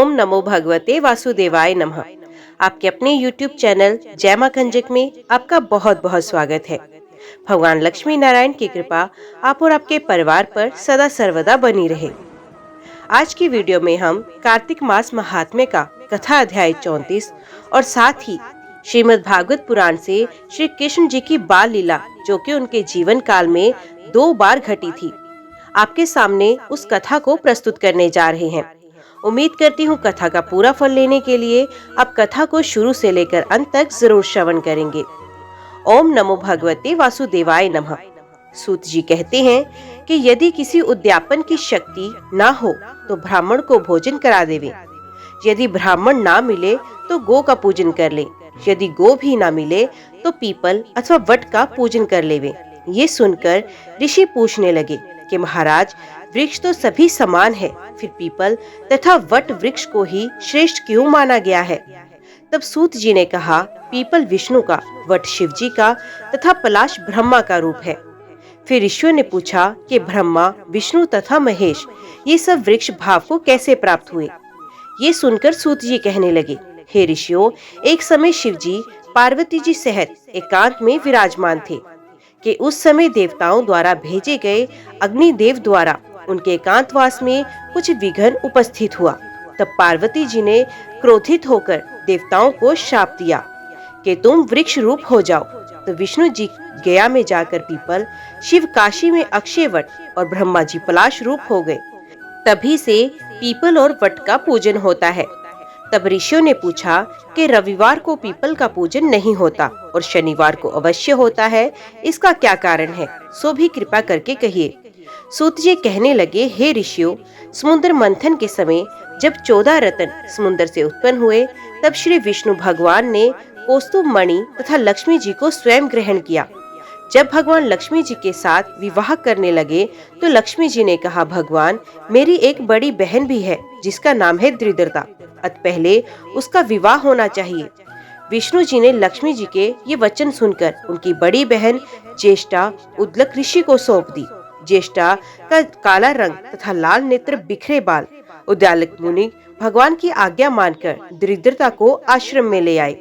ओम नमो भगवते वासुदेवाय नमः। आपके अपने YouTube चैनल जय मां कंजक में आपका बहुत बहुत स्वागत है। भगवान लक्ष्मी नारायण की कृपा आप और आपके परिवार पर सदा सर्वदा बनी रहे। आज की वीडियो में हम कार्तिक मास महात्म्य का कथा अध्याय 34 और साथ ही श्रीमद् भागवत पुराण से श्री कृष्ण जी की बाल लीला जो कि उनके जीवन काल में 2 बार घटी थी, आपके सामने उस कथा को प्रस्तुत करने जा रहे हैं। उम्मीद करती हूँ कथा का पूरा फल लेने के लिए आप कथा को शुरू से लेकर अंत तक जरूर श्रवण करेंगे। ओम नमो भगवते वासुदेवाय नमः। सूत जी कहते हैं कि यदि किसी उद्यापन की शक्ति ना हो तो ब्राह्मण को भोजन करा देवे। यदि ब्राह्मण ना मिले तो गो का पूजन कर ले। यदि गो भी ना मिले तो पीपल अथवा वट का पूजन कर लेवे। ये सुनकर ऋषि पूछने लगे कि महाराज, वृक्ष तो सभी समान है, फिर पीपल तथा वट वृक्ष को ही श्रेष्ठ क्यों माना गया है? तब सूत जी ने कहा, पीपल विष्णु का, वट शिव जी का तथा पलाश ब्रह्मा का रूप है। फिर ऋषियों ने पूछा कि ब्रह्मा, विष्णु तथा महेश ये सब वृक्ष भाव को कैसे प्राप्त हुए? ये सुनकर सूत जी कहने लगे, हे ऋषियों, एक समय शिव जी पार्वती जी सहित एकांत में विराजमान थे कि उस समय देवताओं द्वारा भेजे गए अग्निदेव द्वारा उनके एकांतवास में कुछ विघ्न उपस्थित हुआ। तब पार्वती जी ने क्रोधित होकर देवताओं को शाप दिया कि तुम वृक्ष रूप हो जाओ। तो विष्णु जी गया में जाकर पीपल, शिव काशी में अक्षय वट और ब्रह्मा जी पलाश रूप हो गए। तभी से पीपल और वट का पूजन होता है। तब ऋषियों ने पूछा कि रविवार को पीपल का पूजन नहीं होता और शनिवार को अवश्य होता है, इसका क्या कारण है? सो भी कृपा करके कहिए। सूत जी कहने लगे, हे ऋषियों, समुद्र मंथन के समय जब 14 रत्न समुद्र से उत्पन्न हुए, तब श्री विष्णु भगवान ने कौस्तुभ मणि तथा लक्ष्मी जी को स्वयं ग्रहण किया। जब भगवान लक्ष्मी जी के साथ विवाह करने लगे तो लक्ष्मी जी ने कहा, भगवान, मेरी एक बड़ी बहन भी है जिसका नाम है दृढ़ता, अत पहले उसका विवाह होना चाहिए। विष्णु जी ने लक्ष्मी जी के ये वचन सुनकर उनकी बड़ी बहन ज्येष्ठा उद्लक ऋषि को सौंप दी। ज्येष्ठा का काला रंग तथा लाल नेत्र, बिखरे बाल। उद्दालक मुनि भगवान की आज्ञा मानकर दृढ़ता को आश्रम में ले आए।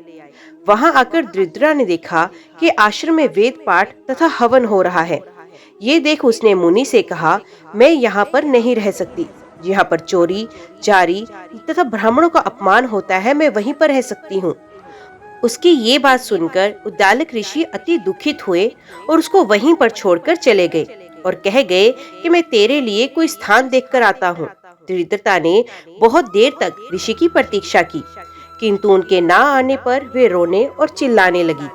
वहां आकर दृढ़ता ने देखा कि आश्रम में वेद पाठ तथा हवन हो रहा है। ये देख उसने मुनि से कहा, मैं यहाँ पर नहीं रह सकती। यहाँ पर चोरी, जारी तथा ब्राह्मणों का अपमान होता है, मैं वहीं पर रह सकती हूँ। उसकी ये बात सुनकर उद्दालक ऋषि अति दुखित हुए और उसको वहीं पर छोड़कर चले गए और कह गए कि मैं तेरे लिए कोई स्थान देखकर आता हूँ। दृढ़ता ने बहुत देर तक ऋषि की प्रतीक्षा की, किंतु उनके ना आने पर वे रोने और चिल्लाने लगी।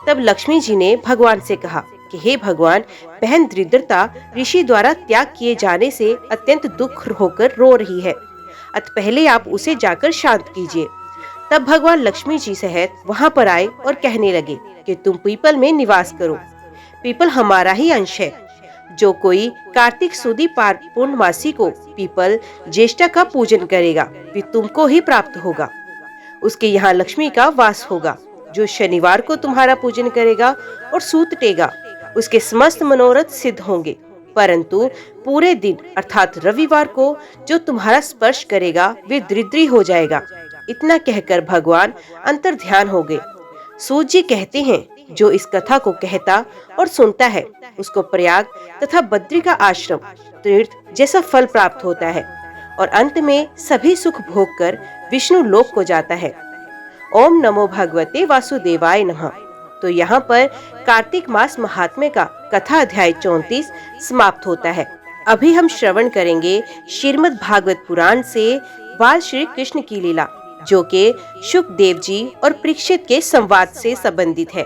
तब लक्ष्मी जी ने भगवान से कहा कि हे भगवान, बहन दृढ़ता ऋषि द्वारा त्याग किए जाने से अत्यंत दुख होकर रो रही है, अत पहले आप उसे जाकर शांत कीजिए। तब भगवान लक्ष्मी जी सहित वहां पर आए और कहने लगे कि तुम पीपल में निवास करो। पीपल हमारा ही अंश है। जो कोई कार्तिक सुदी पूर्णमासी को पीपल ज्येष्ठा का पूजन करेगा वे तुमको ही प्राप्त होगा। उसके यहाँ लक्ष्मी का वास होगा। जो शनिवार को तुम्हारा पूजन करेगा और सूतटेगा, उसके समस्त मनोरथ सिद्ध होंगे। परंतु पूरे दिन अर्थात रविवार को जो तुम्हारा स्पर्श करेगा वे दरिद्री हो जाएगा। इतना कहकर भगवान अंतर ध्यान हो गए। सूत जी कहते हैं, जो इस कथा को कहता और सुनता है उसको प्रयाग तथा बद्री का आश्रम तीर्थ जैसा फल प्राप्त होता है और अंत में सभी सुख भोग कर विष्णु लोक को जाता है। ओम नमो भगवते वासुदेवाय नमः। तो यहाँ पर कार्तिक मास महात्म्य का कथा अध्याय 34 समाप्त होता है। अभी हम श्रवण करेंगे श्रीमद् भागवत पुराण से बाल श्री कृष्ण की लीला, जो कि शुकदेव जी और परीक्षित के संवाद से संबंधित है,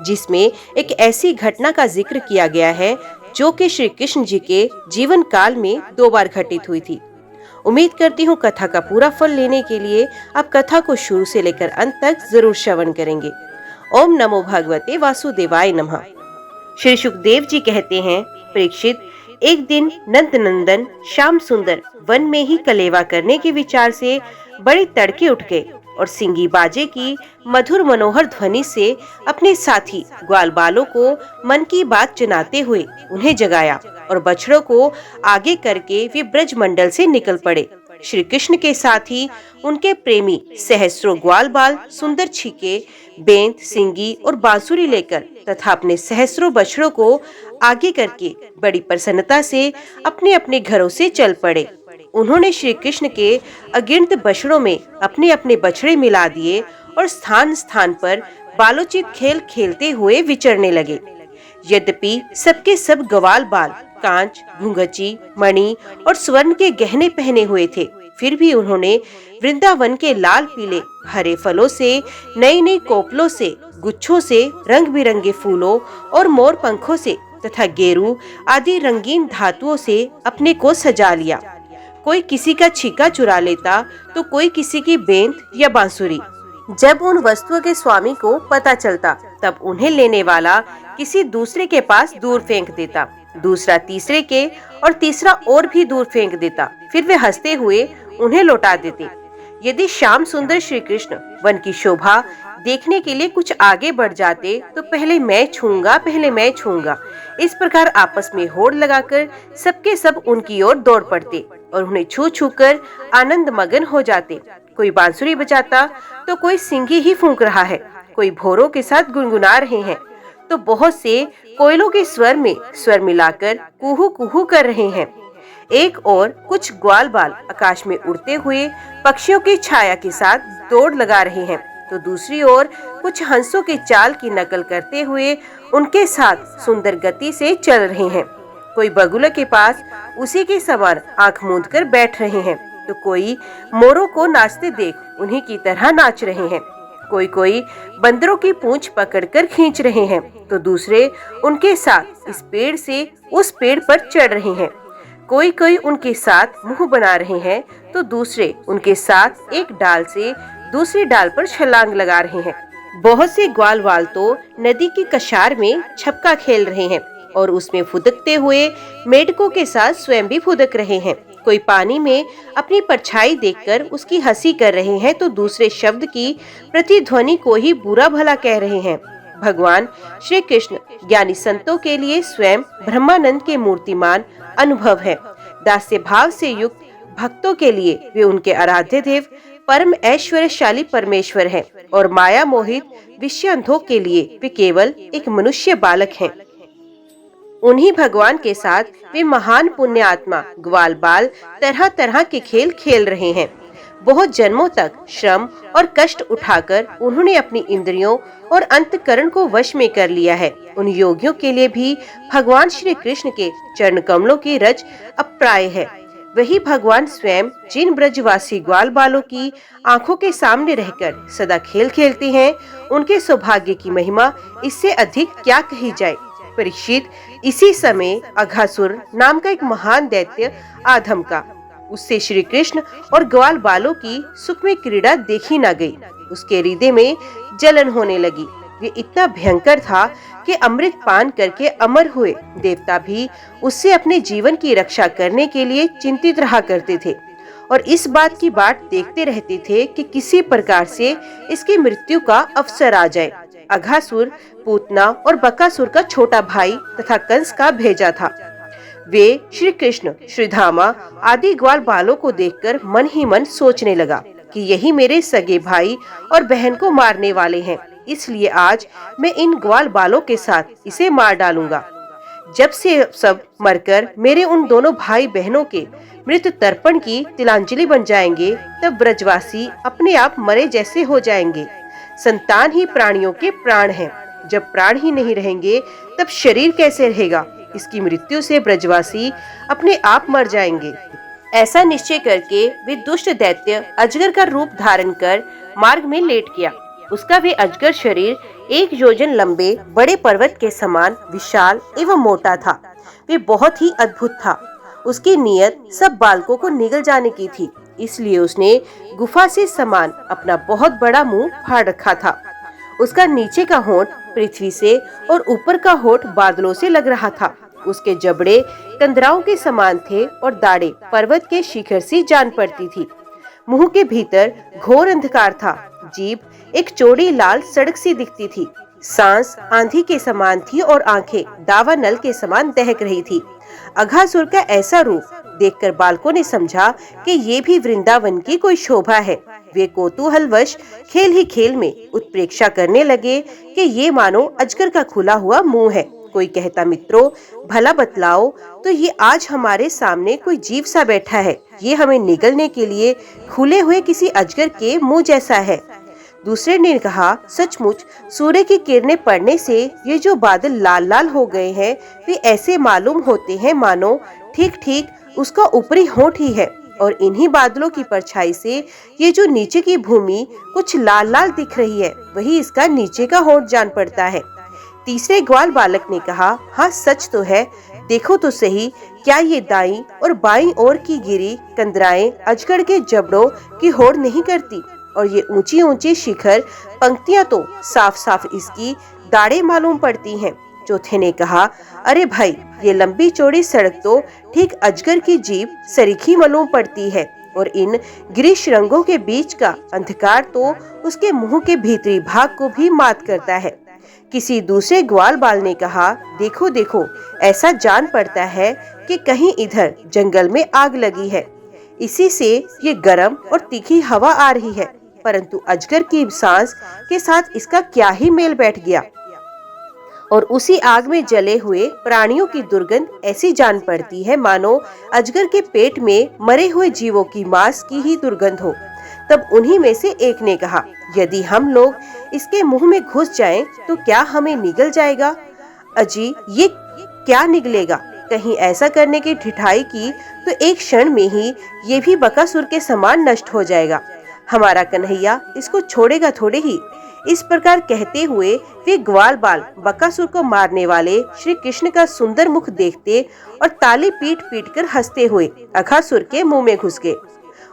जिसमें एक ऐसी घटना का जिक्र किया गया है जो कि श्री कृष्ण जी के जीवन काल में 2 बार घटित हुई थी। उम्मीद करती हूँ कथा का पूरा फल लेने के लिए आप कथा को शुरू से लेकर अंत तक जरूर श्रवण करेंगे। ओम नमो भगवते वासुदेवाय नमः। श्री शुकदेव जी कहते हैं, परीक्षित, एक दिन नंद नंदन श्याम सुंदर वन में ही कलेवा करने के विचार से बड़े तड़के उठ गए और सिंगी बाजे की मधुर मनोहर ध्वनि से अपने साथी ग्वाल बालों को मन की बात जनाते हुए उन्हें जगाया और बछड़ों को आगे करके वे ब्रज मंडल से निकल पड़े। श्री कृष्ण के साथ ही उनके प्रेमी सहस्त्रों ग्वाल बाल सुंदर छीके, बेंत, सिंगी और बांसुरी लेकर तथा अपने सहस्त्रों बछड़ों को आगे करके बड़ी प्रसन्नता से अपने अपने घरों से चल पड़े। उन्होंने श्री कृष्ण के अगिनत बछड़ों में अपने अपने बछड़े मिला दिए और स्थान स्थान पर बालोचित खेल खेलते हुए विचरने लगे। यद्यपि सबके सब ग्वाल बाल कांच, घुंघची, मणि और स्वर्ण के गहने पहने हुए थे, फिर भी उन्होंने वृंदावन के लाल पीले हरे फलों से, नई नई कोपलों से, गुच्छों से, रंग बिरंगे फूलों और मोर पंखों से तथा गेरू आदि रंगीन धातुओं से अपने को सजा लिया। कोई किसी का छीका चुरा लेता तो कोई किसी की बेंत या बांसुरी। जब उन वस्तुओं के स्वामी को पता चलता तब उन्हें लेने वाला किसी दूसरे के पास दूर फेंक देता, दूसरा तीसरे के और तीसरा और भी दूर फेंक देता। फिर वे हंसते हुए उन्हें लौटा देते। यदि श्याम सुंदर श्री कृष्ण वन की शोभा देखने के लिए कुछ आगे बढ़ जाते तो पहले मैं छूंगा, पहले मैं छूंगा, इस प्रकार आपस में होड़ लगाकर सबके सब उनकी ओर दौड़ पड़ते और उन्हें छू छू कर आनंद मगन हो जाते। कोई बांसुरी बजाता तो कोई सिंगी ही फूंक रहा है, कोई भोरों के साथ गुनगुना रहे हैं, तो बहुत से कोयलों के स्वर में स्वर मिलाकर कुहू कुहू कर रहे हैं। एक और कुछ ग्वाल बाल आकाश में उड़ते हुए पक्षियों की छाया के साथ दौड़ लगा रहे हैं, तो दूसरी ओर कुछ हंसों की चाल की नकल करते हुए उनके साथ सुंदर गति से चल रहे हैं। कोई बगुला के पास उसी के समान आंख मूंद कर बैठ रहे हैं, तो कोई मोरों को नाचते देख उन्हीं की तरह नाच रहे हैं। कोई कोई बंदरों की पूंछ पकड़कर खींच रहे हैं, तो दूसरे उनके साथ इस पेड़ से उस पेड़ पर चढ़ रहे हैं। कोई कोई उनके साथ मुंह बना रहे हैं, तो दूसरे उनके साथ एक डाल से दूसरी डाल पर छलांग लगा रहे हैं। बहुत से ग्वाल बाल तो नदी की कछार में छपका खेल रहे हैं और उसमें फुदकते हुए मेढकों के साथ स्वयं भी फुदक रहे हैं। कोई पानी में अपनी परछाई देखकर उसकी हंसी कर रहे हैं, तो दूसरे शब्द की प्रतिध्वनि को ही बुरा भला कह रहे हैं। भगवान श्री कृष्ण ज्ञानी संतों के लिए स्वयं ब्रह्मानंद के मूर्तिमान अनुभव है। दास्य भाव से युक्त भक्तों के लिए वे उनके आराध्य देव परम ऐश्वर्यशाली परमेश्वर हैं और माया मोहित विषयांधों के लिए वे केवल एक मनुष्य बालक हैं। उन्हीं भगवान के साथ वे महान पुण्य आत्मा ग्वाल बाल तरह तरह के खेल खेल रहे हैं। बहुत जन्मों तक श्रम और कष्ट उठाकर उन्होंने अपनी इंद्रियों और अंतकरण को वश में कर लिया है। उन योगियों के लिए भी भगवान श्री कृष्ण के चरण कमलों की रज अप्राय है। वही भगवान स्वयं जिन ब्रजवासी ग्वाल बालों की आंखों के सामने रहकर सदा खेल खेलते हैं, उनके सौभाग्य की महिमा इससे अधिक क्या कही जाए। परीक्षित, इसी समय अघासुर नाम का एक महान दैत्य आधम का, उससे श्री कृष्ण और ग्वाल बालों की सुख में क्रीड़ा देखी न गई। उसके हृदय में जलन होने लगी। वे इतना भयंकर था कि अमृत पान करके अमर हुए देवता भी उससे अपने जीवन की रक्षा करने के लिए चिंतित रहा करते थे और इस बात की बाट देखते रहते थे कि किसी प्रकार से इसकी मृत्यु का अवसर आ जाए। अघासुर पूतना और बकासुर का छोटा भाई तथा कंस का भेजा था। वे श्री कृष्ण, श्रीधामा आदि ग्वाल बालों को देखकर मन ही मन सोचने लगा कि यही मेरे सगे भाई और बहन को मारने वाले हैं, इसलिए आज मैं इन ग्वाल बालों के साथ इसे मार डालूंगा। जब से सब मरकर मेरे उन दोनों भाई बहनों के मृत तर्पण की तिलांजलि बन जाएंगे, तब ब्रजवासी अपने आप मरे जैसे हो जाएंगे। संतान ही प्राणियों के प्राण हैं। जब प्राण ही नहीं रहेंगे तब शरीर कैसे रहेगा। इसकी मृत्यु से ब्रजवासी अपने आप मर जाएंगे। ऐसा निश्चय करके वे दुष्ट दैत्य अजगर का रूप धारण कर मार्ग में लेट गया। उसका वे अजगर शरीर 1 योजन लंबे बड़े पर्वत के समान विशाल एवं मोटा था। वे बहुत ही अद्भुत था। उसकी नियत सब बालकों को निगल जाने की थी, इसलिए उसने गुफा से समान अपना बहुत बड़ा मुंह फाड़ रखा था। उसका नीचे का होंठ पृथ्वी से और ऊपर का होंठ बादलों से लग रहा था। उसके जबड़े कंदराओं के समान थे और दाढ़ें पर्वत के शिखर सी जान पड़ती थी। मुंह के भीतर घोर अंधकार था। जीभ एक चौड़ी लाल सड़क सी दिखती थी। सांस आंधी के समान थी और आंखें दावानल के समान दहक रही थी। अघासुर का ऐसा रूप देखकर बालकों ने समझा कि ये भी वृंदावन की कोई शोभा है। वे कौतूहलवश खेल ही खेल में उत्प्रेक्षा करने लगे कि ये मानो अजगर का खुला हुआ मुंह है। कोई कहता, मित्रों भला बतलाओ तो ये आज हमारे सामने कोई जीव सा बैठा है, ये हमें निगलने के लिए खुले हुए किसी अजगर के मुंह जैसा है। दूसरे ने कहा, सचमुच सूर्य की किरणें पड़ने से ये जो बादल लाल लाल हो गए हैं वे ऐसे मालूम होते हैं मानो ठीक ठीक उसका ऊपरी होंठ ही है, और इन्हीं बादलों की परछाई से ये जो नीचे की भूमि कुछ लाल लाल दिख रही है वही इसका नीचे का होंठ जान पड़ता है। तीसरे ग्वाल बालक ने कहा, हाँ सच तो है, देखो तो सही, क्या ये दाईं और बाईं ओर की गिरी कंदराएं अजगर के जबड़ों की होड़ नहीं करती, और ये ऊंची ऊंची शिखर पंक्तियां तो साफ साफ इसकी दाढ़ें मालूम पड़ती हैं। चौथे ने कहा, अरे भाई ये लंबी चौड़ी सड़क तो ठीक अजगर की जीभ सरीखी मालूम पड़ती है, और इन गिरीश रंगों के बीच का अंधकार तो उसके मुंह के भीतरी भाग को भी मात करता है। किसी दूसरे ग्वाल बाल ने कहा, देखो देखो, ऐसा जान पड़ता है कि कहीं इधर जंगल में आग लगी है, इसी से ये गर्म और तीखी हवा आ रही है, परंतु अजगर की सांस के साथ इसका क्या ही मेल बैठ गया। और उसी आग में जले हुए प्राणियों की दुर्गंध ऐसी जान पड़ती है मानो अजगर के पेट में मरे हुए जीवों की मांस की ही दुर्गंध हो। तब उन्हीं में से एक ने कहा, यदि हम लोग इसके मुंह में घुस जाएं तो क्या हमें निगल जाएगा? अजी ये क्या निगलेगा? कहीं ऐसा करने की ठिठाई की तो एक क्षण में ही ये भी बकासुर के समान नष्ट हो जाएगा। हमारा कन्हैया इसको छोड़ेगा थोड़े ही। इस प्रकार कहते हुए वे ग्वाल बाल बकासुर को मारने वाले श्री कृष्ण का सुंदर मुख देखते और ताली पीट पीट कर हंसते हुए अघासुर के मुंह में घुस गए।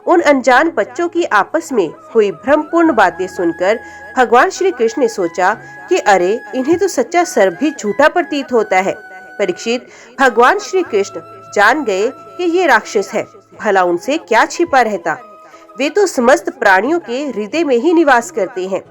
उन अनजान बच्चों की आपस में हुई भ्रमपूर्ण बातें सुनकर भगवान श्री कृष्ण ने सोचा कि अरे इन्हें तो सच्चा सर्प भी झूठा प्रतीत होता है। परीक्षित, भगवान श्री कृष्ण जान गए कि ये राक्षस है, भला उनसे क्या छिपा रहता, वे तो समस्त प्राणियों के हृदय में ही निवास करते हैं।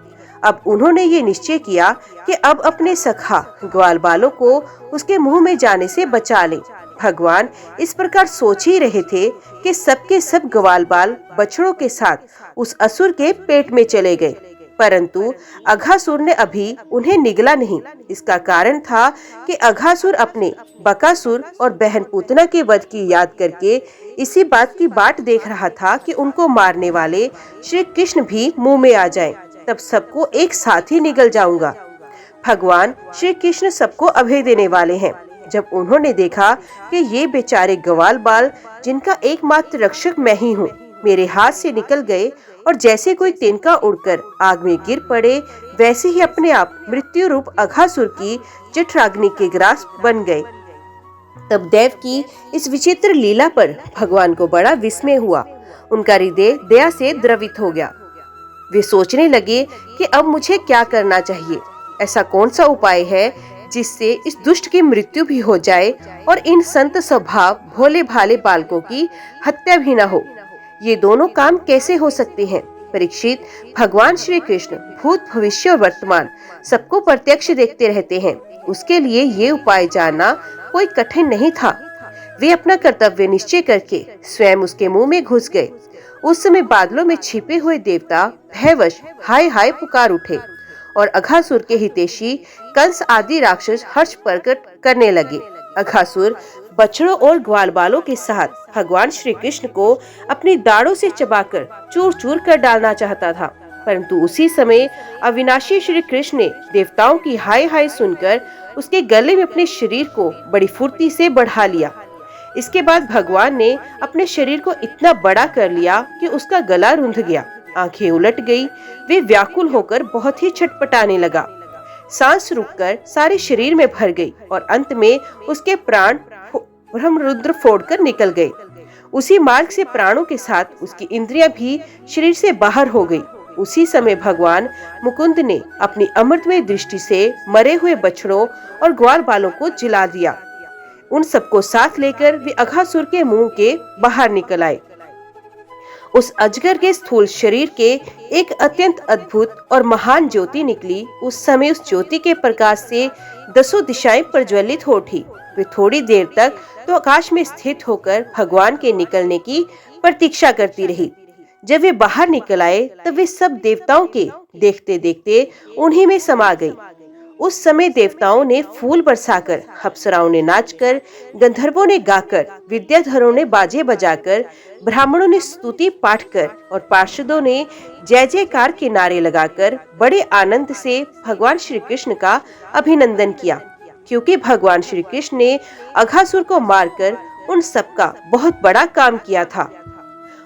अब उन्होंने ये निश्चय किया कि अब अपने सखा ग्वाल बालों को उसके मुंह में जाने से बचा ले। भगवान इस प्रकार सोच ही रहे थे कि सबके सब ग्वाल बाल बछड़ों के साथ उस असुर के पेट में चले गए, परंतु अघासुर ने अभी उन्हें निगला नहीं। इसका कारण था कि अघासुर अपने बकासुर और बहन पूतना के वध की याद करके इसी बात की बाट देख रहा था कि उनको मारने वाले श्री कृष्ण भी मुंह में आ जाएं, तब सबको एक साथ ही निगल जाऊंगा। भगवान श्री कृष्ण सबको अभय देने वाले हैं। जब उन्होंने देखा कि ये बेचारे ग्वाल बाल जिनका एकमात्र रक्षक मैं ही हूँ मेरे हाथ से निकल गए और जैसे कोई तिनका उड़कर आग में गिर पड़े, वैसे ही अपने आप मृत्यु रूप अघासुर की जठराग्नि के ग्रास बन गए। तब देव की इस विचित्र लीला पर भगवान को बड़ा विस्मय हुआ। उनका हृदय दया से द्रवित हो गया। वे सोचने लगे कि अब मुझे क्या करना चाहिए। ऐसा कौन सा उपाय है जिससे इस दुष्ट की मृत्यु भी हो जाए और इन संत स्वभाव भोले भाले बालकों की हत्या भी न हो। ये दोनों काम कैसे हो सकते हैं? परीक्षित, भगवान श्री कृष्ण भूत भविष्य और वर्तमान सबको प्रत्यक्ष देखते रहते हैं। उसके लिए ये उपाय जानना कोई कठिन नहीं था। वे अपना कर्तव्य निश्चय करके स्वयं उसके मुंह में घुस गए। उस समय बादलों में छिपे हुए देवता भयवश हाय हाय पुकार उठे और अघासुर के हितैषी कंस आदि राक्षस हर्ष प्रकट करने लगे। अघासुर बछड़ों और ग्वाल बालों के साथ भगवान श्री कृष्ण को अपनी दाढ़ों से चबाकर चूर चूर कर डालना चाहता था, परंतु उसी समय अविनाशी श्री कृष्ण ने देवताओं की हाय हाय सुनकर उसके गले में अपने शरीर को बड़ी फुर्ती से बढ़ा लिया। इसके बाद भगवान ने अपने शरीर को इतना बड़ा कर लिया कि उसका गला रुंध गया, आंखें उलट गई। वे व्याकुल होकर बहुत ही छटपटाने लगा। सांस रुककर सारे शरीर में भर गई और अंत में उसके प्राण ब्रह्मरुद्र फोड़कर निकल गए। उसी मार्ग से प्राणों के साथ उसकी इंद्रियां भी शरीर से बाहर हो गई। उसी समय भगवान मुकुंद ने अपनी अमृतमय दृष्टि से मरे हुए बछड़ों और ग्वाल बालों को जिला दिया। उन सबको साथ लेकर वे अघासुर के मुंह के बाहर निकल आए। उस अजगर के स्थूल शरीर के एक अत्यंत अद्भुत और महान ज्योति निकली। उस समय उस ज्योति के प्रकाश से 10 दिशाएं प्रज्वलित हो उठी। वे थोड़ी देर तक तो आकाश में स्थित होकर भगवान के निकलने की प्रतीक्षा करती रही। जब वे बाहर निकल आए तब वे सब देवताओं के देखते देखते उन्हीं में समा गई। उस समय देवताओं ने फूल बरसाकर, अप्सराओं ने नाचकर, गंधर्वों ने गाकर, विद्याधरों ने बाजे बजाकर, ब्राह्मणों ने स्तुति पाठ कर और पार्षदों ने जय जयकार के नारे लगाकर बड़े आनंद से भगवान श्री कृष्ण का अभिनंदन किया, क्योंकि भगवान श्री कृष्ण ने अघासुर को मारकर उन सबका बहुत बड़ा काम किया था।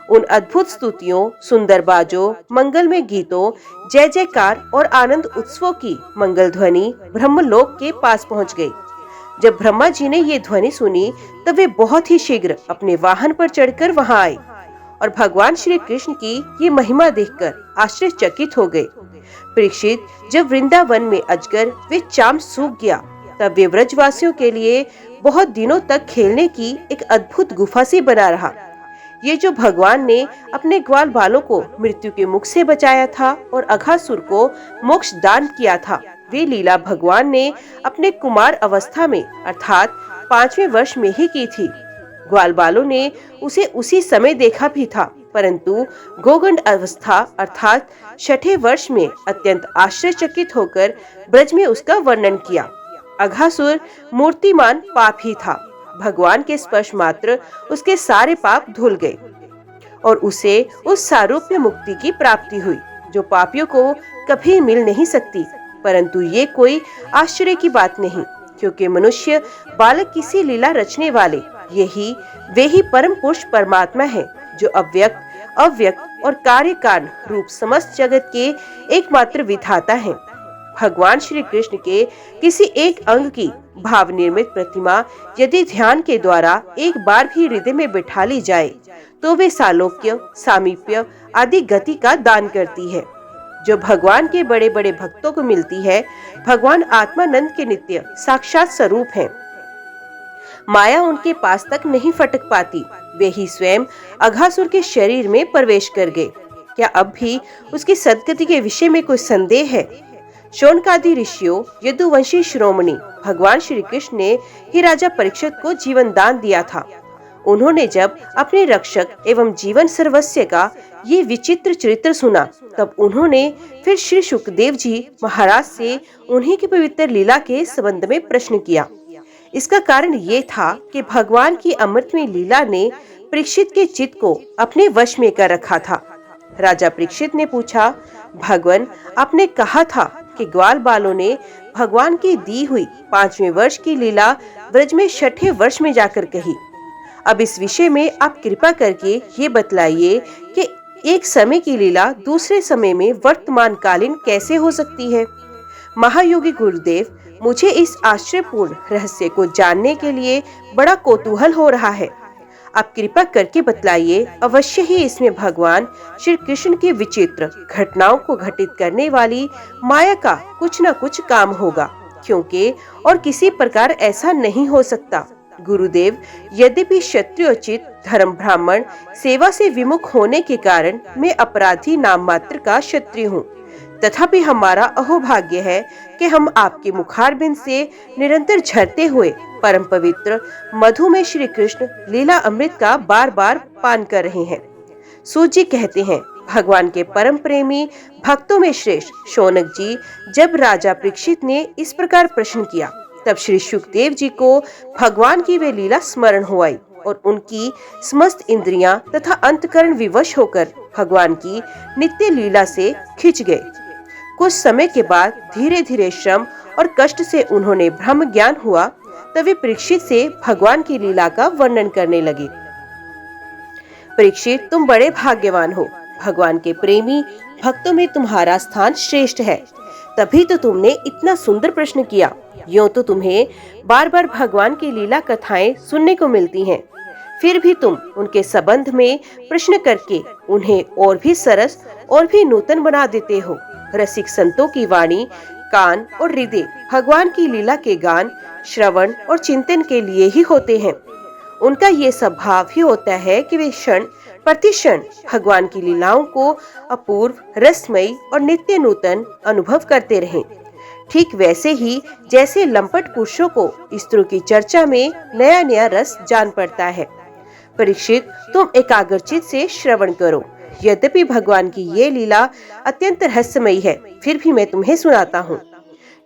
उन अद्भुत स्तुतियों, सुंदर बाजों, मंगलमय गीतों, जय जयकार और आनंद उत्सवों की मंगल ध्वनि ब्रह्मलोक के पास पहुंच गई। जब ब्रह्मा जी ने ये ध्वनि सुनी तब वे बहुत ही शीघ्र अपने वाहन पर चढ़कर वहां आए और भगवान श्री कृष्ण की ये महिमा देखकर आश्चर्यचकित हो गए। परीक्षित, जब वृंदावन में अजगर वे चाम सूख गया तब वे व्रजवासियों के लिए बहुत दिनों तक खेलने की एक अद्भुत गुफा सी बना रहा। ये जो भगवान ने अपने ग्वाल बालों को मृत्यु के मुख से बचाया था और अघासुर को मोक्ष दान किया था, वे लीला भगवान ने अपने कुमार अवस्था में अर्थात 5वें वर्ष में ही की थी। ग्वाल बालों ने उसे उसी समय देखा भी था, परंतु गोगंड अवस्था अर्थात 6ठे वर्ष में अत्यंत आश्चर्यचकित होकर ब्रज में उसका वर्णन किया। अघासुर मूर्तिमान पाप ही था। भगवान के स्पर्श मात्र उसके सारे पाप धुल गए और उसे उस सारूप्य मुक्ति की प्राप्ति हुई जो पापियों को कभी मिल नहीं सकती। परंतु ये कोई आश्चर्य की बात नहीं, क्योंकि मनुष्य बालक किसी लीला रचने वाले वे ही परम पुरुष परमात्मा है, जो अव्यक्त, अव्यक्त और कार्य कारण रूप समस्त जगत के एकमात्र विधाता है। भगवान श्री कृष्ण के किसी एक अंग की भाव निर्मित प्रतिमा यदि ध्यान के द्वारा एक बार भी हृदय में बिठा ली जाए तो वे सालोक्य, सामीप्य आदि गति का दान करती है, जो भगवान के बड़े बड़े भक्तों को मिलती है। भगवान आत्मानंद के नित्य साक्षात स्वरूप हैं। माया उनके पास तक नहीं फटक पाती। वे ही स्वयं अघासुर के शरीर में प्रवेश कर गए। क्या अब भी उसकी सदगति के विषय में कोई संदेह है? शौनकादि ऋषियों, यदुवंशी शिरोमणि भगवान श्री कृष्ण ने ही राजा परीक्षित को जीवन दान दिया था। उन्होंने जब अपने रक्षक एवं जीवन सर्वस्व का ये विचित्र चरित्र सुना तब उन्होंने फिर श्री शुकदेव जी महाराज से उन्हीं की पवित्र लीला के संबंध में प्रश्न किया। इसका कारण ये था कि भगवान की अमृतमय लीला ने परीक्षित के चित्त को अपने वश में कर रखा था। राजा परीक्षित ने पूछा, भगवान, आपने कहा था कि ग्वाल बालों ने भगवान की दी हुई 5वें वर्ष की लीला ब्रज में 6ठे वर्ष में जाकर कही। अब इस विषय में आप कृपा करके ये बतलाइए कि एक समय की लीला दूसरे समय में वर्तमानकालीन कैसे हो सकती है। महायोगी गुरुदेव, मुझे इस आश्चर्यपूर्ण रहस्य को जानने के लिए बड़ा कौतूहल हो रहा है। आप कृपा करके बतलाइए। अवश्य ही इसमें भगवान श्री कृष्ण की विचित्र घटनाओं को घटित करने वाली माया का कुछ न कुछ काम होगा, क्योंकि और किसी प्रकार ऐसा नहीं हो सकता। गुरुदेव, यद्यपि क्षत्रियोचित धर्म ब्राह्मण सेवा से विमुख होने के कारण मैं अपराधी नाम मात्र का क्षत्रिय हूँ, तथापि हमारा अहोभाग्य है कि हम आपके मुखारबिंद से निरंतर झरते हुए परम पवित्र मधु में श्री कृष्ण लीला अमृत का बार बार पान कर रहे हैं। सूत जी कहते हैं, भगवान के परम प्रेमी भक्तों में श्रेष्ठ शौनक जी जब राजा परीक्षित ने इस प्रकार प्रश्न किया तब श्री सुखदेव जी को भगवान की वे लीला स्मरण हो आई और उनकी समस्त इंद्रियां तथा अंतकरण विवश होकर भगवान की नित्य लीला से खिंच गए। कुछ समय के बाद धीरे धीरे श्रम और कष्ट से उन्होंने ब्रह्म ज्ञान हुआ, तभी परीक्षित से भगवान की लीला का वर्णन करने लगे। परीक्षित, तुम बड़े भाग्यवान हो। भगवान के प्रेमी भक्तों में तुम्हारा स्थान श्रेष्ठ है, तभी तो तुमने इतना सुंदर प्रश्न किया। यूं तो तुम्हें बार बार भगवान की लीला कथाएं सुनने को मिलती हैं, फिर भी तुम उनके संबंध में प्रश्न करके उन्हें और भी सरस और भी नूतन बना देते हो। रसिक संतों की वाणी, कान और हृदय भगवान की लीला के गान, श्रवण और चिंतन के लिए ही होते हैं। उनका ये स्वभाव ही होता है कि वे क्षण प्रतिक्षण भगवान की लीलाओं को अपूर्व, रसमयी और नित्य नूतन अनुभव करते रहें। ठीक वैसे ही जैसे लंपट पुरुषों को स्त्रियों की चर्चा में नया नया रस जान पड़ता है। परीक्षित, तुम एकाग्रचित से श्रवण करो। यद्यपि भगवान की ये लीला अत्यंत रहस्यमयी है, फिर भी मैं तुम्हें सुनाता हूँ,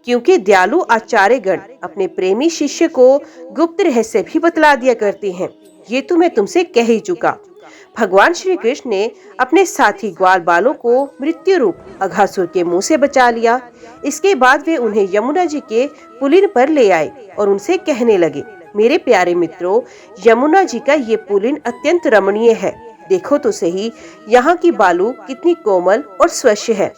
क्योंकि दयालु आचार्यगण अपने प्रेमी शिष्य को गुप्त रहस्य भी बतला दिया करते हैं। ये तो मैं तुमसे कह ही चुका। भगवान श्री कृष्ण ने अपने साथी ग्वाल बालों को मृत्यु रूप अघासुर के मुंह से बचा लिया। इसके बाद वे उन्हें यमुना जी के पुलिन पर ले आए और उनसे कहने लगे, मेरे प्यारे मित्रों, यमुना जी का ये पुलिन अत्यंत रमणीय है। देखो तो सही, यहाँ की बालू कितनी कोमल और स्वच्छ है।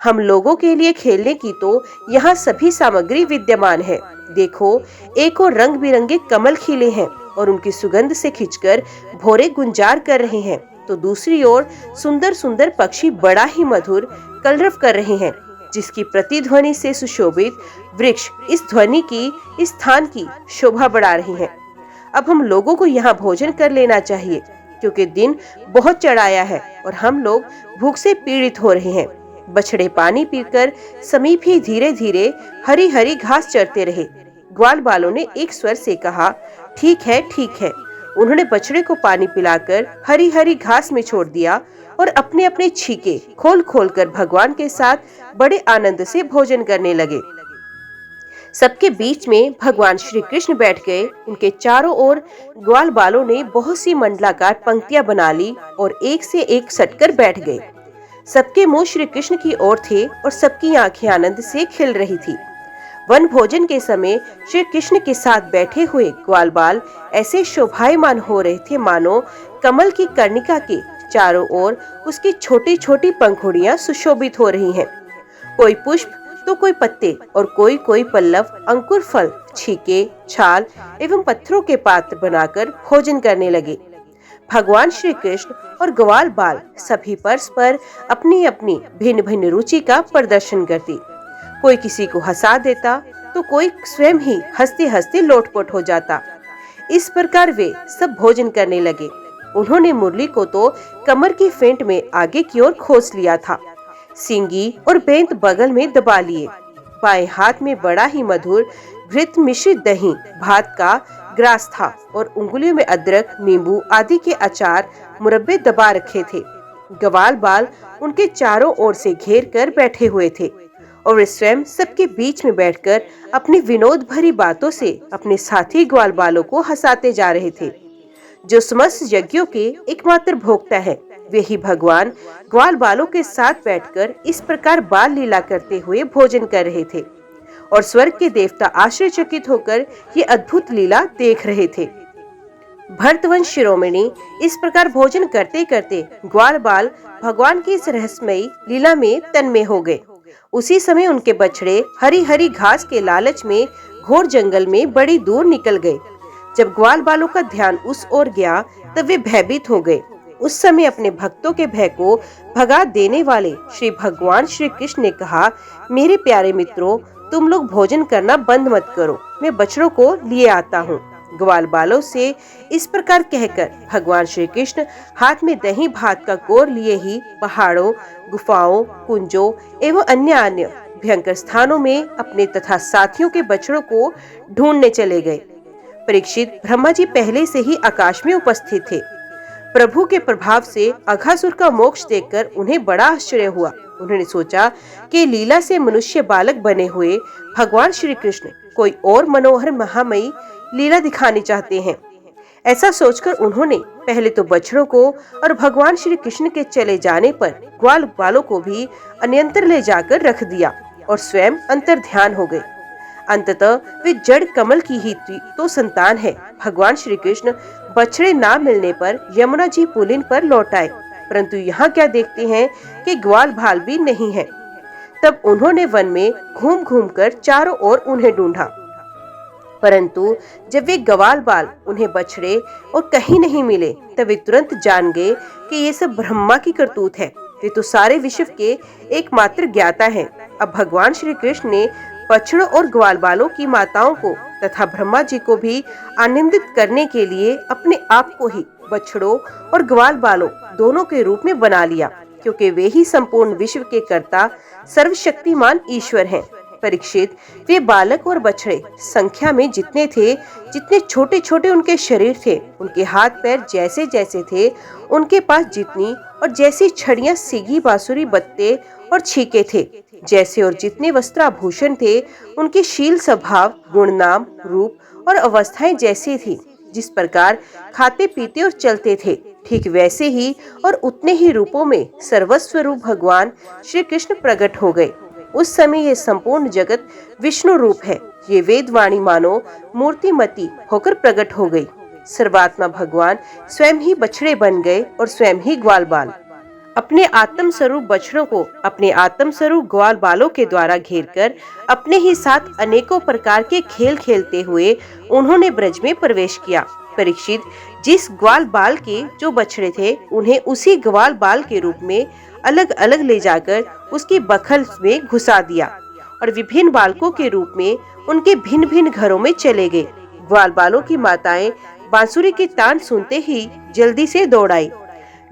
हम लोगों के लिए खेलने की तो यहाँ सभी सामग्री विद्यमान है। देखो, एक और रंग बिरंगे कमल खिले हैं और उनकी सुगंध से खिंचकर भौरे गुंजार कर रहे हैं, तो दूसरी ओर सुंदर सुंदर पक्षी बड़ा ही मधुर कलरव कर रहे हैं, जिसकी प्रतिध्वनि से सुशोभित वृक्ष इस ध्वनि की, इस स्थान की शोभा बढ़ा रही हैं। अब हम लोगों को यहाँ भोजन कर लेना चाहिए, क्योंकि दिन बहुत चढ़ाया है और हम लोग भूख से पीड़ित हो रहे हैं। बछड़े पानी पीकर समीप ही धीरे धीरे हरी हरी घास चरते रहे। ग्वाल बालों ने एक स्वर से कहा, ठीक है, ठीक है। उन्होंने बछड़े को पानी पिलाकर हरी हरी घास में छोड़ दिया और अपने अपने छीके खोल खोल कर भगवान के साथ बड़े आनंद से भोजन करने लगे। सबके बीच में भगवान श्री कृष्ण बैठ गए। उनके चारों ओर ग्वाल बालों ने बहुत सी मंडलाकार पंक्तियां बना ली और एक से एक सटकर बैठ गए। सबके मुंह श्री कृष्ण की ओर थे और सबकी आंखें आनंद से खिल रही थी। वन भोजन के समय श्री कृष्ण के साथ बैठे हुए ग्वाल बाल ऐसे शोभायमान हो रहे थे मानो कमल की कर्णिका के चारों ओर उसकी छोटी छोटी पंखुड़ियां सुशोभित हो रही हैं। कोई पुष्प तो कोई पत्ते और कोई कोई पल्लव अंकुर फल, छीके, छाल एवं पत्थरों के पात्र बनाकर भोजन करने लगे। भगवान श्री कृष्ण और ग्वाल बाल सभी परस्पर अपनी अपनी भिन्न भिन्न रुचि का प्रदर्शन करती। कोई किसी को हंसा देता तो कोई स्वयं ही हंसते हंसते लोटपोट हो जाता। इस प्रकार वे सब भोजन करने लगे। उन्होंने मुरली को तो कमर की फेंट में आगे की ओर खोस लिया था, सिंगी और बेंत बगल में दबा लिए। बाएं हाथ में बड़ा ही मधुर घृत मिश्रित दही भात का ग्रास था और उंगलियों में अदरक, नींबू आदि के अचार, मुरब्बे दबा रखे थे। ग्वाल बाल उनके चारों ओर से घेर कर बैठे हुए थे और वे स्वयं सबके बीच में बैठकर अपनी विनोद भरी बातों से अपने साथी ग्वाल बालों को हंसाते जा रहे थे। जो समस्त यज्ञों के एकमात्र भोक्ता है, वे ही भगवान ग्वाल बालों के साथ बैठकर इस प्रकार बाल लीला करते हुए भोजन कर रहे थे और स्वर्ग के देवता आश्चर्यचकित होकर ये अद्भुत लीला देख रहे थे। भरतवंश शिरोमणि इस प्रकार भोजन करते करते ग्वाल बाल भगवान की इस रहस्यमयी लीला में तन्मय हो गए। उसी समय उनके बछड़े हरी हरी घास के लालच में घोर जंगल में बड़ी दूर निकल गए। जब ग्वाल बालों का ध्यान उस ओर गया तब वे भयभीत हो गए। उस समय अपने भक्तों के भय को भगा देने वाले श्री भगवान श्री कृष्ण ने कहा, मेरे प्यारे मित्रों, तुम लोग भोजन करना बंद मत करो, मैं बछड़ों को लिए आता हूँ। ग्वाल बालों से इस प्रकार कहकर भगवान श्री कृष्ण हाथ में दही भात का कोर लिए ही पहाड़ों, गुफाओं, कुंजों एवं अन्य भयंकर स्थानों में अपने तथा साथियों के बछड़ों को ढूंढने चले गए। परीक्षित, ब्रह्मा जी पहले से ही आकाश में उपस्थित थे। प्रभु के प्रभाव से अघासुर का मोक्ष देखकर उन्हें बड़ा आश्चर्य हुआ। उन्होंने सोचा कि लीला से मनुष्य बालक बने हुए भगवान श्री कृष्ण कोई और मनोहर महामयी लीला दिखानी चाहते हैं। ऐसा सोचकर उन्होंने पहले तो बछड़ों को और भगवान श्री कृष्ण के चले जाने पर ग्वाल बालों को भी अन्यंतर ले जाकर रख दिया और स्वयं अंतर ध्यान हो गए। अंततः वे जड़ कमल की ही तो संतान है। भगवान श्री कृष्ण बछड़े ना मिलने पर यमुना जी पुलिन पर लौट आए, परंतु यहाँ क्या देखते हैं कि ग्वाल बाल भी नहीं है। तब उन्होंने वन में घूम घूम कर चारों ओर उन्हें ढूंढा, परंतु जब वे ग्वाल बाल उन्हें बछड़े और कहीं नहीं मिले तब वे तुरंत जान गए कि ये सब ब्रह्मा की करतूत है। वे तो सारे विश्व के एकमात्र ज्ञाता हैं। अब भगवान श्री कृष्ण ने बछड़ों और ग्वाल बालों की माताओं को तथा ब्रह्मा जी को भी आनंदित करने के लिए अपने आप को ही बछड़ों और ग्वाल बालों दोनों के रूप में बना लिया, क्योंकि वे ही संपूर्ण विश्व के कर्ता सर्वशक्तिमान ईश्वर हैं। परीक्षित, वे बालक और बछड़े संख्या में जितने थे, जितने छोटे छोटे उनके शरीर थे, उनके हाथ पैर जैसे जैसे थे, उनके पास जितनी और जैसी छड़ियां, सीगी, बांसुरी, बत्ते और छीके थे, जैसे और जितने वस्त्राभूषण थे, उनके शील, स्वभाव, गुण, नाम, रूप और अवस्थाएं जैसी थी। जिस प्रकार खाते पीते और चलते थे, ठीक वैसे ही और उतने ही रूपों में सर्वस्व रूप भगवान श्री कृष्ण प्रकट हो गए। उस समय ये संपूर्ण जगत विष्णु रूप है। ये वेदवाणी मानो मूर्तिमती होकर प्रकट हो गई। सर्वात्मा भगवान स्वयं ही बछड़े बन गए और स्वयं ही ग्वाल बाल। अपने आत्म स्वरूप बछड़ों को अपने आत्म स्वरूप ग्वाल बालों के द्वारा घेरकर अपने ही साथ अनेकों प्रकार के खेल खेलते हुए उन्होंने ब्रज में प्रवेश किया। परीक्षित, जिस ग्वाल बाल के जो बछड़े थे, उन्हें उसी ग्वाल बाल के रूप में अलग अलग ले जाकर उसकी बखल में घुसा दिया और विभिन्न बालकों के रूप में उनके भिन्न भिन्न घरों में चले गए। ग्वाल बालों की माताएं बांसुरी की तान सुनते ही जल्दी से दौड़ आई।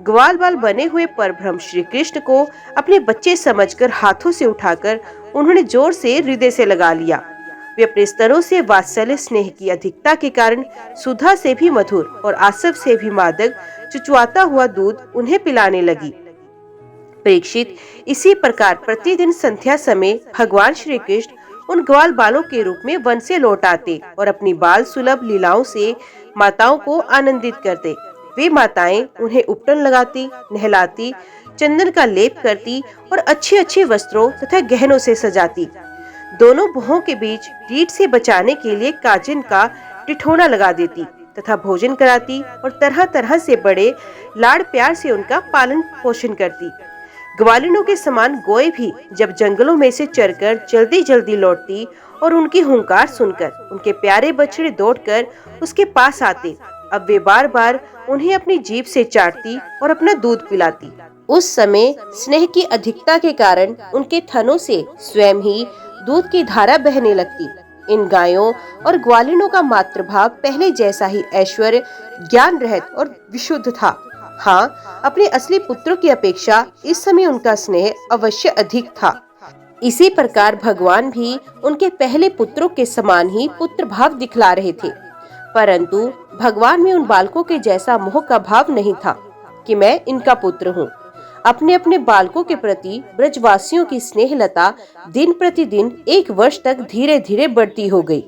ग्वाल बाल बने हुए परब्रह्म श्री कृष्ण को अपने बच्चे समझकर हाथों से उठाकर उन्होंने जोर से हृदय से लगा लिया। वे अपने स्तरों से वात्सल्य स्नेह की अधिकता के कारण सुधा से भी मधुर और आसव से भी मादक चुचवाता हुआ दूध उन्हें पिलाने लगी। परीक्षित, इसी प्रकार प्रतिदिन संध्या समय भगवान श्री कृष्ण उन ग्वाल बालों के रूप में वन से लौट आते और अपनी बाल सुलभ लीलाओं से माताओं को आनंदित करते। वे माताएं उन्हें उपटन लगाती, नहलाती, चंदन का लेप करती और अच्छे अच्छे वस्त्रों तथा गहनों से सजाती। दोनों भुहों के बीच रीढ़ से बचाने के लिए काजन का टिठोना लगा देती तथा भोजन कराती और तरह तरह से बड़े लाड़ प्यार से उनका पालन पोषण करती। ग्वालिनों के समान गोए भी जब जंगलों में से चरकर जल्दी जल्दी लौटती और उनकी हुंकार सुनकर उनके प्यारे बछड़े दौड़कर उसके पास आते। अब वे बार बार उन्हें अपनी जीभ से चाटती और अपना दूध पिलाती। उस समय स्नेह की अधिकता के कारण उनके थनों से स्वयं ही दूध की धारा बहने लगती। इन गायों और ग्वालिनों का मातृभाव पहले जैसा ही ऐश्वर्य, ज्ञान रहित और विशुद्ध था। हाँ, अपने असली पुत्रों की अपेक्षा इस समय उनका स्नेह अवश्य अधिक था। इसी प्रकार भगवान भी उनके पहले पुत्रों के समान ही पुत्र भाव दिखला रहे थे, परंतु भगवान में उन बालकों के जैसा मोह का भाव नहीं था कि मैं इनका पुत्र हूँ। अपने अपने बालकों के प्रति ब्रजवासियों की स्नेहलता दिन प्रतिदिन 1 वर्ष तक धीरे धीरे बढ़ती हो गई।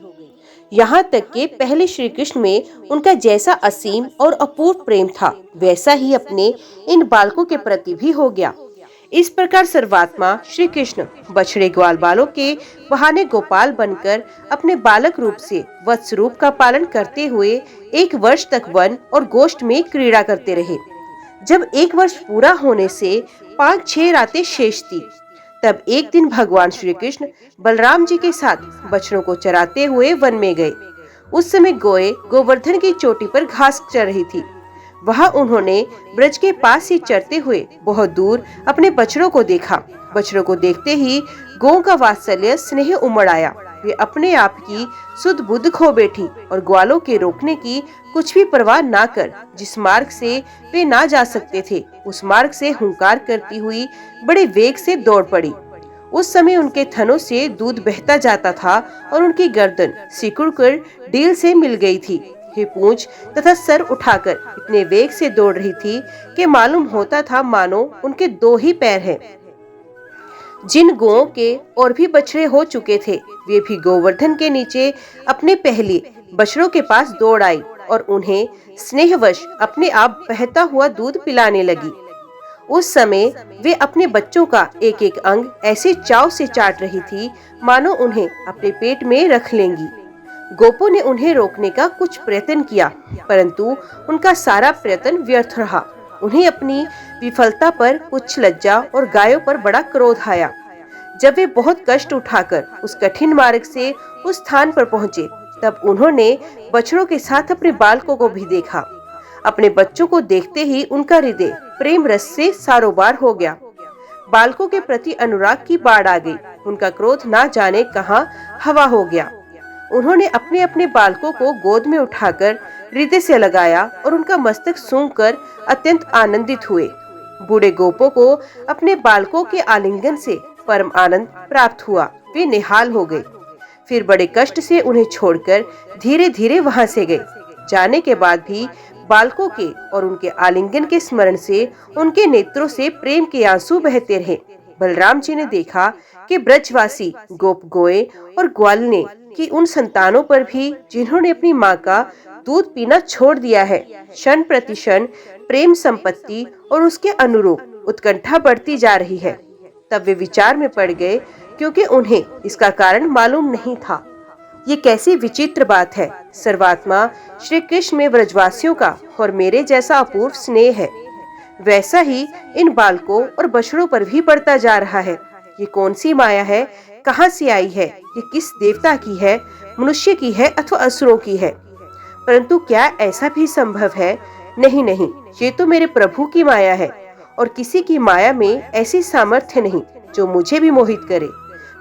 यहाँ तक कि पहले श्री कृष्ण में उनका जैसा असीम और अपूर्व प्रेम था, वैसा ही अपने इन बालकों के प्रति भी हो गया। इस प्रकार सर्वात्मा श्री कृष्ण बछड़े ग्वाल बालों के बहाने गोपाल बनकर अपने बालक रूप से वत्स रूप का पालन करते हुए 1 वर्ष तक वन और गोष्ठ में क्रीड़ा करते रहे। जब 1 वर्ष पूरा होने से 5-6 रातें शेष थी, तब एक दिन भगवान श्री कृष्ण बलराम जी के साथ बछड़ों को चराते हुए वन में गए। उस समय गोए गोवर्धन की चोटी पर घास चर रही थी। वहां उन्होंने ब्रज के पास ही चरते हुए बहुत दूर अपने बछड़ों को देखा। बछड़ों को देखते ही गौ का वात्सल्य स्नेह उमड़ आया। वे अपने आप की सुध बुद्ध खो बैठी और ग्वालों के रोकने की कुछ भी परवाह ना कर जिस मार्ग से वे ना जा सकते थे, उस मार्ग से हुंकार करती हुई बड़े वेग से दौड़ पड़ी। उस समय उनके थनों से दूध बहता जाता था और उनकी गर्दन सिकुड़कर डील से मिल गई थी। वे पूंछ तथा सर उठाकर इतने वेग से दौड़ रही थी कि मालूम होता था मानो उनके 2 ही पैर हैं। जिन गौओं के और भी बछड़े हो चुके थे, वे भी गोवर्धन के नीचे अपने पहले बछड़ों के पास दौड़ आई और उन्हें स्नेहवश अपने आप बहता हुआ दूध पिलाने लगी। उस समय वे अपने बच्चों का एक एक अंग ऐसे चाव से चाट रही थी मानो उन्हें अपने पेट में रख लेंगी। गोपों ने उन्हें रोकने का कुछ प्रयत्न किया, परंतु उनका सारा प्रयत्न व्यर्थ रहा। उन्हें अपनी विफलता पर कुछ लज्जा और गायों पर बड़ा क्रोध आया। जब वे बहुत कष्ट उठाकर उस कठिन मार्ग से उस स्थान पर पहुँचे, तब उन्होंने बछड़ों के साथ अपने बालकों को भी देखा। अपने बच्चों को देखते ही उनका हृदय प्रेम रस से सारोबार हो गया। बालकों के प्रति अनुराग की बाढ़ आ गई। उनका क्रोध ना जाने कहां हवा हो गया। उन्होंने अपने अपने बालकों को गोद में उठाकर हृदय से लगाया और उनका मस्तक सूंघकर अत्यंत आनंदित हुए। बूढ़े गोपों को अपने बालकों के आलिंगन से परम आनंद प्राप्त हुआ। वे निहाल हो गए। फिर बड़े कष्ट से उन्हें छोड़कर धीरे धीरे वहां से गए। जाने के बाद भी बालकों के और उनके आलिंगन के स्मरण से उनके नेत्रों से प्रेम के आंसू बहते रहे। बलराम जी ने देखा कि ब्रजवासी गोप गोए और ग्वालने की उन संतानों पर भी जिन्होंने अपनी माँ का दूध पीना छोड़ दिया है, क्षण प्रति क्षण प्रेम संपत्ति और उसके अनुरूप उत्कंठा बढ़ती जा रही है। तब वे विचार में पड़ गए, क्योंकि उन्हें इसका कारण मालूम नहीं था। ये कैसी विचित्र बात है। सर्वात्मा श्री कृष्ण में ब्रजवासियों का और मेरे जैसा अपूर्व स्नेह है, वैसा ही इन बालकों और बछड़ों पर भी बढ़ता जा रहा है। ये कौन सी माया है, कहाँ से आई है, ये किस देवता की है, मनुष्य की है अथवा असुरों की है? परंतु क्या ऐसा भी संभव है? नहीं नहीं, ये तो मेरे प्रभु की माया है और किसी की माया में ऐसी सामर्थ्य नहीं जो मुझे भी मोहित करे।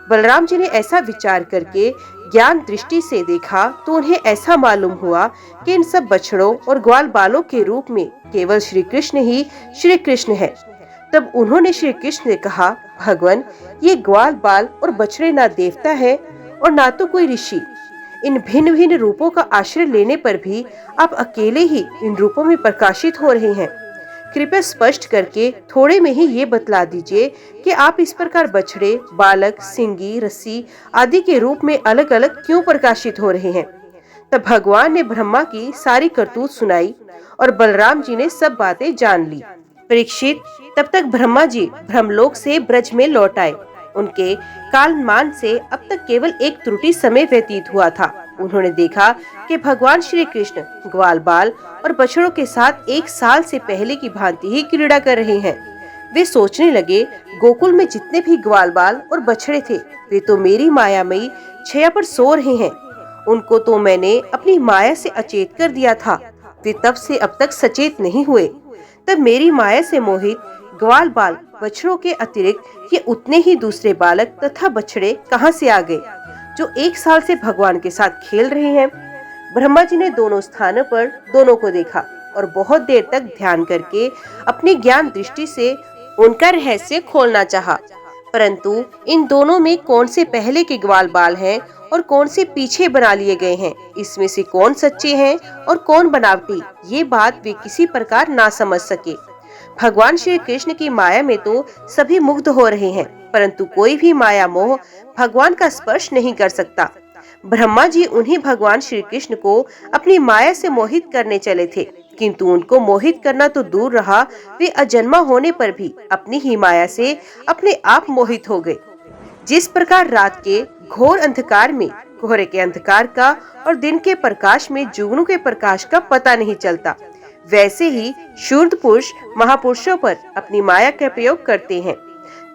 बलराम जी ने ऐसा विचार करके ज्ञान दृष्टि से देखा तो उन्हें ऐसा मालूम हुआ कि इन सब बछड़ों और ग्वाल बालों के रूप में केवल श्री कृष्ण ही श्री कृष्ण है। तब उन्होंने श्री कृष्ण ने कहा, भगवान, ये ग्वाल बाल और बछड़े ना देवता है और ना तो कोई ऋषि। इन भिन्न भिन्न रूपों का आश्रय लेने पर भी आप अकेले ही इन रूपों में प्रकाशित हो रहे हैं। कृपया स्पष्ट करके थोड़े में ही ये बतला दीजिए कि आप इस प्रकार बछड़े, बालक, सिंगी, रस्सी आदि के रूप में अलग अलग क्यों प्रकाशित हो रहे हैं। तब भगवान ने ब्रह्मा की सारी करतूत सुनाई और बलराम जी ने सब बातें जान ली। परीक्षित, तब तक ब्रह्मा जी ब्रह्मलोक से ब्रज में लौट आए। उनके कालमान से अब तक केवल एक त्रुटि समय व्यतीत हुआ था। उन्होंने देखा कि भगवान श्री कृष्ण ग्वाल बाल और बछड़ों के साथ एक साल से पहले की भांति ही क्रीड़ा कर रहे हैं। वे सोचने लगे, गोकुल में जितने भी ग्वाल बाल और बछड़े थे वे तो मेरी मायामयी छया पर सो रहे हैं। उनको तो मैंने अपनी माया से अचेत कर दिया था। वे तब से अब तक सचेत नहीं हुए। तब मेरी माया से मोहित ग्वाल बाल बछड़ों के अतिरिक्त ये उतने ही दूसरे बालक तथा बछड़े कहाँ से आ गए जो एक साल से भगवान के साथ खेल रहे हैं। ब्रह्मा जी ने दोनों स्थानों पर दोनों को देखा और बहुत देर तक ध्यान करके अपनी ज्ञान दृष्टि से उनका रहस्य खोलना चाहा। परंतु इन दोनों में कौन से पहले के ग्वाल बाल हैं और कौन से पीछे बना लिए गए हैं, इसमें से कौन सच्चे हैं और कौन बनावटी, ये बात वे किसी प्रकार ना समझ सके। भगवान श्री कृष्ण की माया में तो सभी मुग्ध हो रहे हैं, परंतु कोई भी माया मोह भगवान का स्पर्श नहीं कर सकता। ब्रह्मा जी उन्हीं भगवान श्री कृष्ण को अपनी माया से मोहित करने चले थे, किंतु उनको मोहित करना तो दूर रहा, वे अजन्मा होने पर भी अपनी ही माया से अपने आप मोहित हो गए। जिस प्रकार रात के घोर अंधकार में कोहरे के अंधकार का और दिन के प्रकाश में जुगनू के प्रकाश का पता नहीं चलता, वैसे ही शूद्र पुरुष महापुरुषों पर अपनी माया का प्रयोग करते हैं,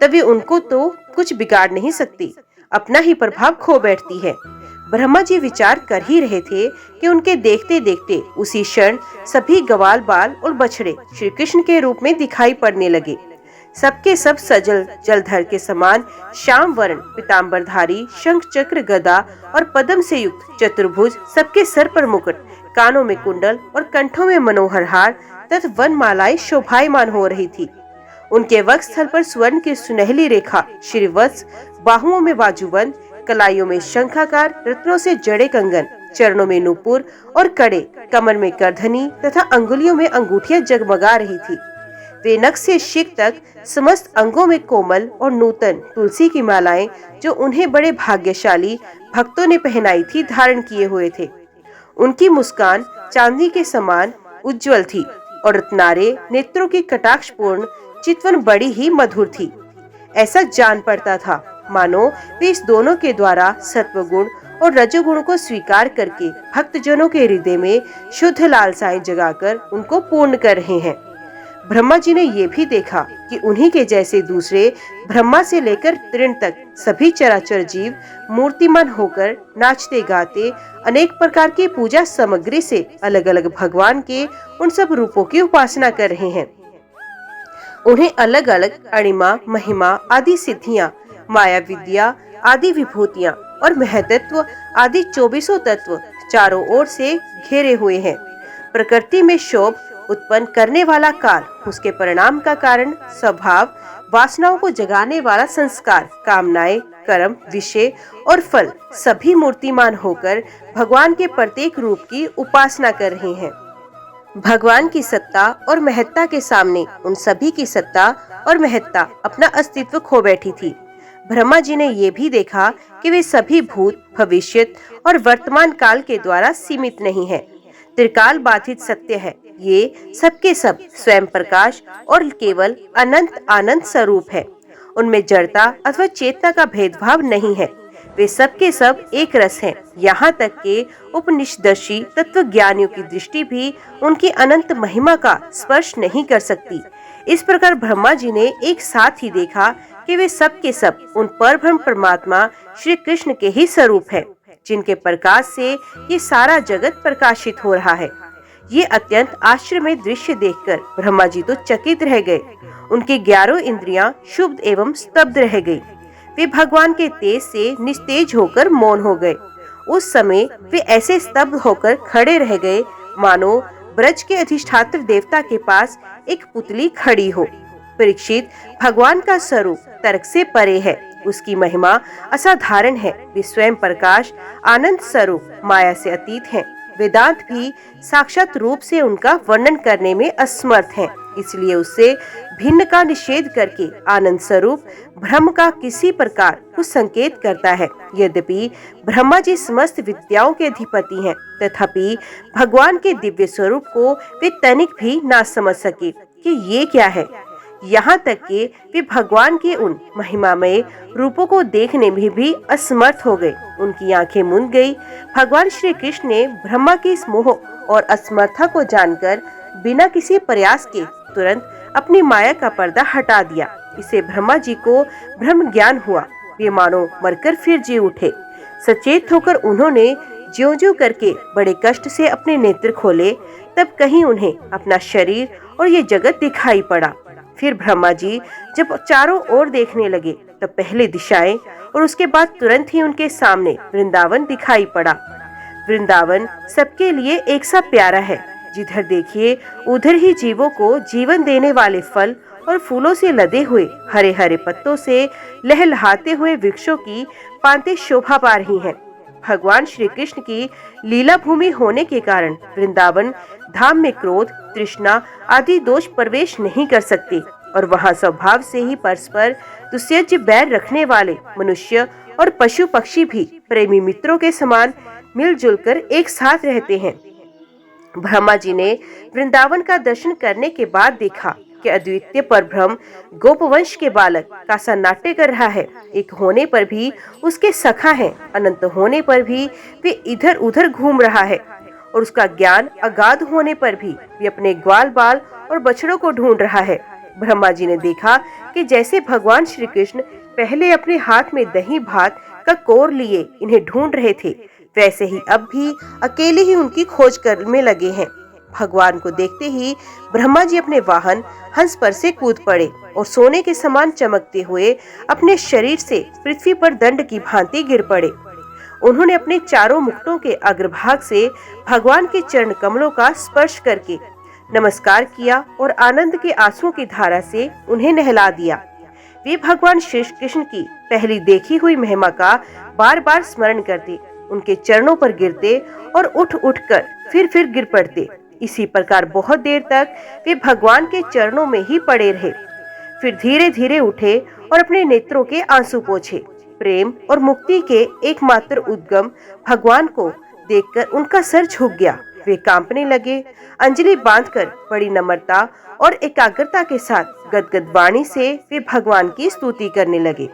तभी उनको तो कुछ बिगाड़ नहीं सकती, अपना ही प्रभाव खो बैठती है। ब्रह्मा जी विचार कर ही रहे थे कि उनके देखते देखते उसी क्षण सभी ग्वाल बाल और बछड़े श्री कृष्ण के रूप में दिखाई पड़ने लगे। सबके सब सजल जलधर के समान श्याम वर्ण पीताम्बरधारी, शंख चक्र गदा और पद्म से युक्त चतुर्भुज, सबके सर पर मुकुट, कानों में कुंडल और कंठों में मनोहर हार तथा वन मालाएं शोभायमान हो रही थी। उनके वक्षस्थल पर स्वर्ण की सुनहली रेखा, श्रीवत्स, बाहुओं में बाजूबंद, कलाइयों में शंखाकार, रत्नों से जड़े कंगन, चरणों में नूपुर और कड़े, कमर में करधनी तथा अंगुलियों में अंगूठियां जगमगा रही थी। वे नख से शिख तक समस्त अंगों में कोमल और नूतन तुलसी की मालाएं, जो उन्हें बड़े भाग्यशाली भक्तों ने पहनाई थी, धारण किए हुए थे। उनकी मुस्कान चांदी के समान उज्जवल थी और रत्नारे नेत्रों की कटाक्षपूर्ण चितवन बड़ी ही मधुर थी। ऐसा जान पड़ता था मानो वे इस दोनों के द्वारा सत्वगुण और रजोगुण को स्वीकार करके भक्तजनों के हृदय में शुद्ध लालसाएं जगाकर उनको पूर्ण कर रहे हैं। ब्रह्मा जी ने ये भी देखा कि उन्हीं के जैसे दूसरे ब्रह्मा से लेकर तृण तक सभी चराचर जीव मूर्तिमान होकर नाचते गाते अनेक प्रकार की पूजा सामग्री से अलग अलग भगवान के उन सब रूपों की उपासना कर रहे हैं। उन्हें अलग अलग अणिमा, महिमा आदि सिद्धियां, माया विद्या आदि विभूतियां और महतत्व आदि 24 तत्व चारों ओर से घेरे हुए हैं। प्रकृति में शोभ उत्पन्न करने वाला काल, उसके परिणाम का कारण स्वभाव, वासनाओं को जगाने वाला संस्कार, कामनाएं, कर्म, विषय और फल सभी मूर्तिमान होकर भगवान के प्रत्येक रूप की उपासना कर रहे हैं। भगवान की सत्ता और महत्ता के सामने उन सभी की सत्ता और महत्ता अपना अस्तित्व खो बैठी थी। ब्रह्मा जी ने ये भी देखा कि वे सभी भूत, भविष्य और वर्तमान काल के द्वारा सीमित नहीं है, त्रिकाल बाधित सत्य है। ये सबके सब स्वयं प्रकाश और केवल अनंत आनंद स्वरूप है। उनमें जड़ता अथवा चेतना का भेदभाव नहीं है। वे सबके सब एक रस हैं। यहाँ तक के उपनिषदर्शी तत्वज्ञानियों की दृष्टि भी उनकी अनंत महिमा का स्पर्श नहीं कर सकती। इस प्रकार ब्रह्मा जी ने एक साथ ही देखा कि वे सबके सब उन परब्रह्म परमात्मा श्री कृष्ण के ही स्वरूप हैं, जिनके प्रकाश से ये सारा जगत प्रकाशित हो रहा है। ये अत्यंत आश्चर्यमय दृश्य देखकर ब्रह्मा जी तो चकित रह गए। उनकी 11 इंद्रियां शुद्ध एवं स्तब्ध रह गई। वे भगवान के तेज से निस्तेज होकर मौन हो गए। उस समय वे ऐसे स्तब्ध होकर खड़े रह गए मानो ब्रज के अधिष्ठात्र देवता के पास एक पुतली खड़ी हो। परीक्षित, भगवान का स्वरूप तर्क से परे है। उसकी महिमा असाधारण है। वे स्वयं प्रकाश, आनंद स्वरूप, माया से अतीत हैं। वेदांत भी साक्षात रूप से उनका वर्णन करने में असमर्थ हैं। इसलिए उससे भिन्न का निषेध करके आनंद स्वरूप ब्रह्म का किसी प्रकार कुछ संकेत करता है। यद्यपि ब्रह्मा जी समस्त विद्याओं के अधिपति हैं, तथापि भगवान के दिव्य स्वरूप को वे तनिक भी ना समझ सके कि ये क्या है। यहाँ तक कि वे भगवान के उन महिमामय रूपों को देखने में भी असमर्थ हो गए। उनकी आंखें मूंद गई। भगवान श्री कृष्ण ने ब्रह्मा की इस मोह और असमर्था को जानकर बिना किसी प्रयास के तुरंत अपनी माया का पर्दा हटा दिया। इसे ब्रह्मा जी को ब्रह्म ज्ञान हुआ। वे मानो मरकर फिर जी उठे। सचेत होकर उन्होंने ज्यों-ज्यों करके बड़े कष्ट से अपने नेत्र खोले, तब कहीं उन्हें अपना शरीर और ये जगत दिखाई पड़ा। फिर ब्रह्मा जी जब चारों ओर देखने लगे, तब पहले दिशाएं और उसके बाद तुरंत ही उनके सामने वृंदावन दिखाई पड़ा। वृंदावन सबके लिए एक सा प्यारा है। जिधर देखिए उधर ही जीवों को जीवन देने वाले फल और फूलों से लदे हुए हरे हरे पत्तों से लहलहाते हुए वृक्षों की पांतें शोभा पा रही हैं। भगवान श्री कृष्ण की लीला भूमि होने के कारण वृंदावन धाम में क्रोध, तृष्णा आदि दोष प्रवेश नहीं कर सकते और वहाँ स्वभाव से ही परस्पर दुस्सह्य बैर रखने वाले मनुष्य और पशु पक्षी भी प्रेमी मित्रों के समान मिलजुल कर एक साथ रहते हैं। ब्रह्मा जी ने वृंदावन का दर्शन करने के बाद देखा कि अद्वितीय परब्रह्म गोपवंश के बालक का सा नाट्य कर रहा है। एक होने पर भी उसके सखा है, अनंत होने पर भी वे इधर उधर घूम रहा है और उसका ज्ञान अगाध होने पर भी वे अपने ग्वाल बाल और बछड़ों को ढूंढ रहा है। ब्रह्मा जी ने देखा कि जैसे भगवान श्री कृष्ण पहले अपने हाथ में दही भात का कोर लिए इन्हें ढूंढ रहे थे, वैसे ही अब भी अकेले ही उनकी खोज करने में लगे हैं। भगवान को देखते ही ब्रह्मा जी अपने वाहन हंस पर से कूद पड़े और सोने के समान चमकते हुए अपने शरीर से पृथ्वी पर दंड की भांति गिर पड़े। उन्होंने अपने चारों मुकुटों के अग्रभाग से भगवान के चरण कमलों का स्पर्श करके नमस्कार किया और आनंद के आंसुओं की धारा से उन्हें नहला दिया। वे भगवान श्री कृष्ण की पहली देखी हुई महिमा का बार बार स्मरण करते, उनके चरणों पर गिरते और उठ उठ कर फिर गिर पड़ते। इसी प्रकार बहुत देर तक वे भगवान के चरणों में ही पड़े रहे। फिर धीरे धीरे उठे और अपने नेत्रों के आंसू पोंछे। प्रेम और मुक्ति के एकमात्र उद्गम भगवान को देखकर उनका सर झुक गया। वे कांपने लगे। अंजलि बांधकर बड़ी नम्रता और एकाग्रता के साथ गदगद वाणी से वे भगवान की स्तुति करने लगे।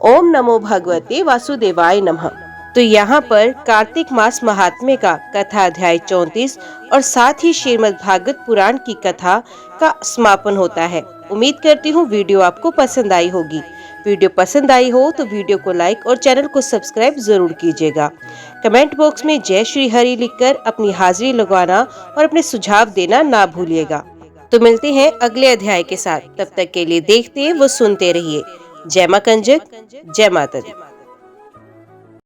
ओम नमो भगवते वासुदेवाय नमः। तो यहाँ पर कार्तिक मास महात्म्य का कथा अध्याय 34 और साथ ही श्रीमद् भागवत पुराण की कथा का समापन होता है। उम्मीद करती हूँ वीडियो आपको पसंद आई होगी। वीडियो पसंद आई हो तो वीडियो को लाइक और चैनल को सब्सक्राइब जरूर कीजिएगा। कमेंट बॉक्स में जय श्री हरि लिखकर अपनी हाजिरी लगवाना और अपने सुझाव देना ना भूलिएगा। तो मिलते हैं अगले अध्याय के साथ। तब तक के लिए देखते व सुनते रहिए। जय मां कंजक, जय माता दी।